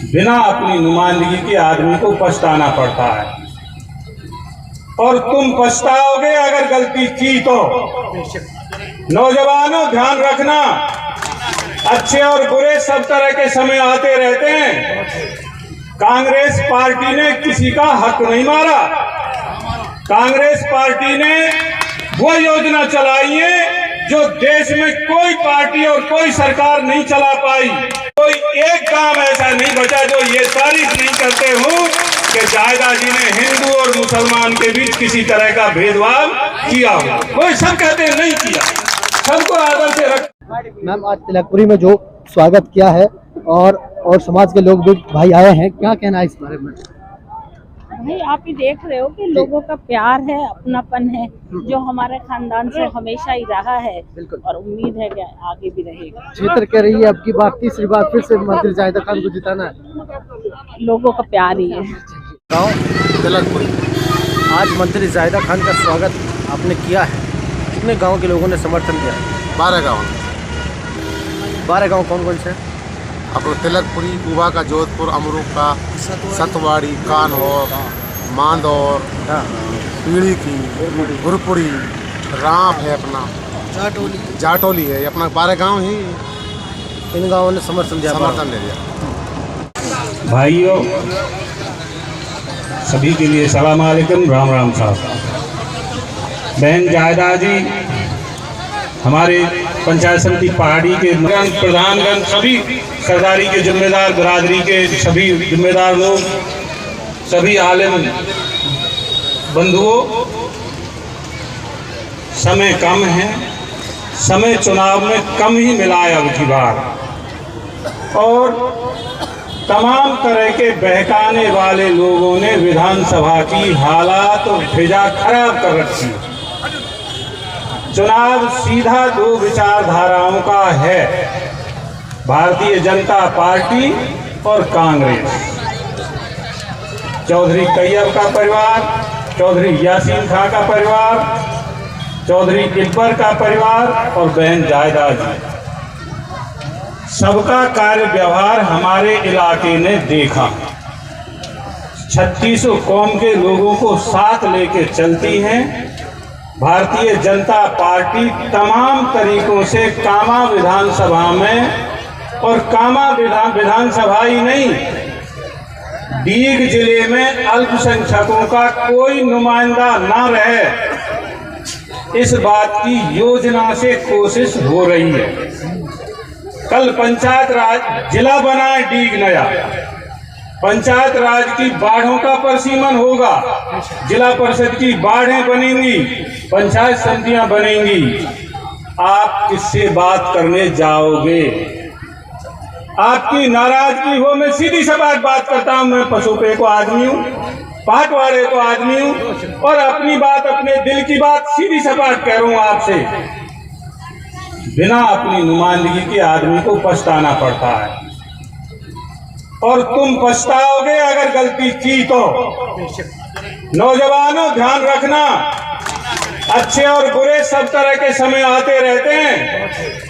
बिना अपनी नुमाइंदगी के आदमी को पछताना पड़ता है, और तुम पछताओगे अगर गलती की तो। नौजवानों, ध्यान रखना, अच्छे और बुरे सब तरह के समय आते रहते हैं। कांग्रेस पार्टी ने किसी का हक नहीं मारा। कांग्रेस पार्टी ने वो योजना चलाई है जो देश में कोई पार्टी और कोई सरकार नहीं चला पाई। कोई एक काम ऐसा नहीं बचा जो ये तारीफ नहीं करते हूँ कि जायदा जी ने हिंदू और मुसलमान के बीच किसी तरह का भेदभाव किया हो। कोई सब कहते हैं नहीं किया, सबको आदर से रख। मैम, आज तिलकपुरी में जो स्वागत किया है और समाज के लोग भी भाई आए हैं, क्या कहना है इस बारे में? भाई, आप ही देख रहे हो कि लोगों का प्यार है, अपनापन है, जो हमारे खानदान से हमेशा ही रहा है और उम्मीद है कि आगे भी रहेगा। क्षेत्र कह रही है अब की बार तीसरी बार फिर से मंत्री जायदा खान को जिताना है। लोगों का प्यार ही है। गाँव तिलकपुरी, आज मंत्री जायदा खान का स्वागत आपने किया है, कितने गाँव के लोगों ने समर्थन किया है? 12 गाँव। 12 गाँव कौन कौन से? अपना तिलकपुरी, कुबा का, जोधपुर, अमरूक का, सतवाड़ी, कानौर, मांदौर, पीड़ी की, गुरपुरी, राम है, अपना जाटोली है। अपना 12 गांव ही इन गाँवों ने समर्थन ले लिया। भाइयों, सभी के लिए सलाम अलैकुम, राम राम साहब। बहन जायदा जी, हमारे पंचायत समिति पहाड़ी के प्रधानगण, सभी सरदारी के जिम्मेदार, बिरादरी के सभी जिम्मेदार लोग, सभी आलिम बंधुओं, समय कम है, समय चुनाव में कम ही मिला है अब की बार, और तमाम तरह के बहकाने वाले लोगों ने विधानसभा की हालात और फिजा खराब कर रखी है। चुनाव सीधा दो विचारधाराओं का है, भारतीय जनता पार्टी और कांग्रेस। चौधरी तैयब का परिवार, चौधरी यासीन खां का परिवार, चौधरी इकबर का परिवार और बहन जायदा जी, सबका कार्य व्यवहार हमारे इलाके ने देखा। 3600 कौम के लोगों को साथ लेके चलती हैं। भारतीय जनता पार्टी तमाम तरीकों से कामा विधानसभा में, और कामा विधानसभा ही नहीं, डीग जिले में अल्पसंख्यकों का कोई नुमाइंदा ना रहे, इस बात की योजना से कोशिश हो रही है। कल पंचायत राज जिला बना है डीग नया, पंचायत राज की बाढ़ों का परिसीमन होगा, जिला परिषद की बाढ़ें बनेंगी, पंचायत समितियां बनेंगी। आप किससे बात करने जाओगे? आपकी नाराजगी हो, मैं सीधी सी बात करता हूं, मैं पशुपे को आदमी हूं, पाटवाड़े को आदमी हूं, और अपनी बात, अपने दिल की बात सीधी सी बात कह रहा हूं आपसे। बिना अपनी नुमाइंदगी के आदमी को पछताना पड़ता है, और तुम पछताओगे अगर गलती की तो। नौजवानों, ध्यान रखना, अच्छे और बुरे सब तरह के समय आते रहते हैं।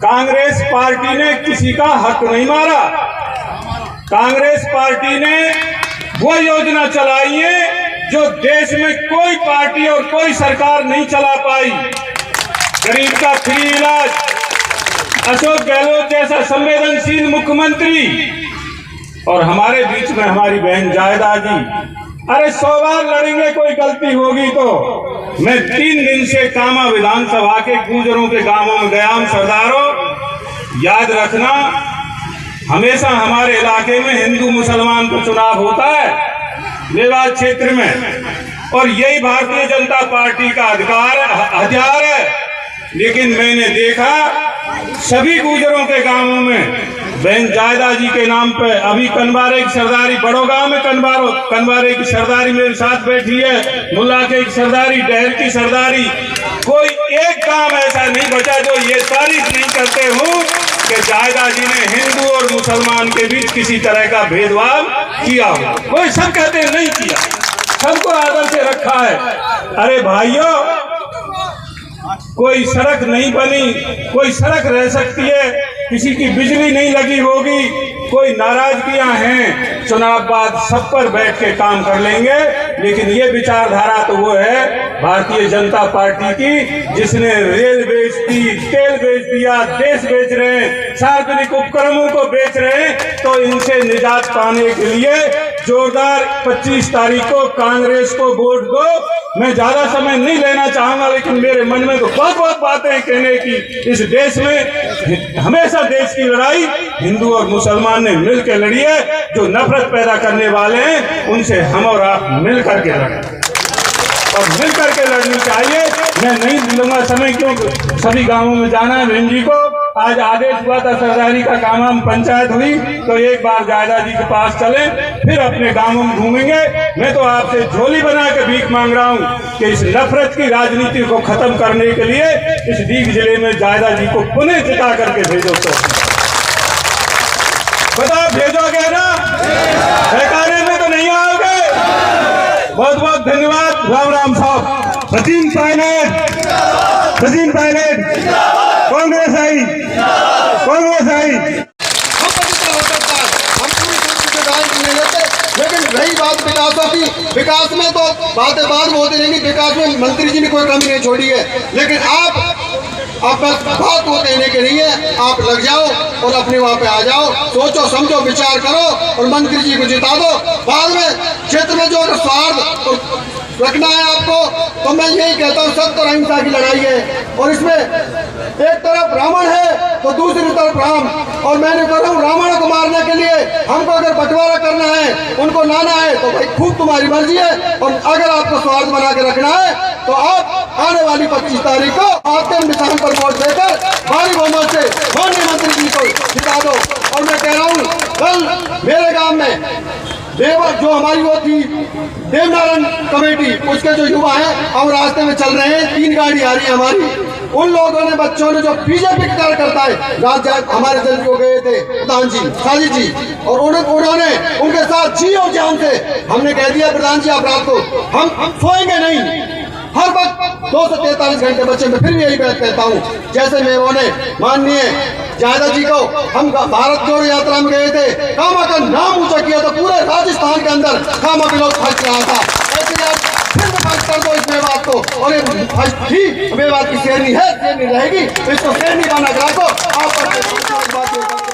कांग्रेस पार्टी ने किसी का हक नहीं मारा। कांग्रेस पार्टी ने वो योजना चलाई है जो देश में कोई पार्टी और कोई सरकार नहीं चला पाई। गरीब का फ्री इलाज, अशोक गहलोत जैसा संवेदनशील मुख्यमंत्री, और हमारे बीच में हमारी बहन जायदा जी। अरे 100 बार लड़ेंगे, कोई गलती होगी तो। मैं 3 दिन से कामा विधानसभा के गुजरों के गांवों में गया हूं। सरदारों, याद रखना, हमेशा हमारे इलाके में हिंदू मुसलमान का चुनाव होता है मेवात क्षेत्र में, और यही भारतीय जनता पार्टी का हथियार है। लेकिन मैंने देखा सभी गुजरों के गांवों में बहन जायदा जी के नाम पे, अभी कनबारे की सरदारी, बड़ो गांव में कनबारे की सरदारी मेरे साथ बैठी है, मुल्ला के की सरदारी, डहर की सरदारी, कोई एक काम ऐसा नहीं बचा जो ये तारीफ नहीं करते हूँ कि जायदा जी ने हिंदू और मुसलमान के बीच किसी तरह का भेदभाव किया हो। कोई सब कहते हैं नहीं किया, सबको आदर से रखा है। अरे भाइयों, कोई सड़क नहीं बनी, कोई सड़क रह सकती है, किसी की बिजली नहीं लगी होगी, कोई नाराजगियां हैं, चुनाव बाद सब पर बैठ के काम कर लेंगे, लेकिन ये विचारधारा तो वो है भारतीय जनता पार्टी की, जिसने रेल बेच दी, तेल बेच दिया, देश बेच रहे हैं, सार्वजनिक उपक्रमों को बेच रहे हैं। तो इनसे निजात पाने के लिए जोरदार 25 तारीख को कांग्रेस को वोट दो। मैं ज्यादा समय नहीं लेना चाहूंगा, लेकिन मेरे मन में तो बहुत बातें कहने की। इस देश में हमेशा देश की लड़ाई हिंदू और मुसलमान ने मिलकर लड़ी है। जो नफरत पैदा करने वाले हैं उनसे हम और आप मिल करके लड़ें और मिल करके लड़नी चाहिए। मैं नहीं लूंगा समय, क्योंकि सभी गांवों में जाना है। बहन जी को आज आदेश हुआ था सरदारी का काम, हम पंचायत हुई तो एक बार जायदा जी के पास चले, फिर अपने गांवों में घूमेंगे। मैं तो आपसे झोली बना के भीख मांग रहा हूं कि इस नफरत की राजनीति को खत्म करने के लिए इस दीघ जिले में जायदा जी को पुनः जिता करके भेजो। तो बताओ भेजोगे ना? सरकारें में तो नहीं आओगे? बहुत धन्यवाद। राम राम साहब। सचिन पायलट, सचिन पायलट, कांग्रेस आई, कांग्रेस आई। हम पूरी जिम्मेदारी नहीं लेते, लेकिन रही बात विकासों की, विकास में तो बातें बाद में होती रहेंगी। विकास में मंत्री जी ने कोई कमी नहीं छोड़ी है, लेकिन आप बस बात को कहने के लिए आप लग जाओ और अपने वहाँ पे आ जाओ, सोचो समझो विचार करो और मंत्री जी को जिता दो। बाद में क्षेत्र में जो स्वार्थ रखना है आपको, तो मैं यही कहता हूँ सत्य और अहिंसा की लड़ाई है, और इसमें एक तरफ रावण है तो दूसरी तरफ राम। और मैंने कह रहा हूँ रावण को मारने के लिए हमको अगर बंटवारा करना है, उनको लाना है, तो भाई खूब तुम्हारी मर्जी है। और अगर आपको स्वार्थ बना के रखना है तो आप आने वाली 25 तारीख को आपके निशान पर वोट देकर भारी बहुमत से माननीय मंत्री जी को जिता दो। और मैं कह रहा हूँ कल मेरे गांव में जो हमारी वो थी देवनारायण कमेटी, उसके जो युवा हैं हम रास्ते में चल रहे हैं, 3 गाड़ी आ रही है हमारी। उन लोगों ने, बच्चों ने जो बीजेपी की तरह करता है, रात हमारे जल्दी को गए थे प्रधान जी, साजिद जी, और उन्होंने उनके साथ जी और जान से हमने कह दिया प्रधान जी आप रात को हम सोएंगे नहीं, हर वक्त 243 घंटे बच्चे में। फिर भी यही बात कहता हूँ, जैसे मैं उन्होंने माननीय जायदा जी को, हम भारत जोड़ो यात्रा में गए थे, कामा का नाम ऊंचा किया तो पूरे राजस्थान के अंदर कामा विरोध फंस रहा था। ऐसे आप फिर फंस कर दो इस मेवात को, और ये मेवात की शेरनी है, शेरनी रहेगी, इसको शेरनी बना कर रखो। आप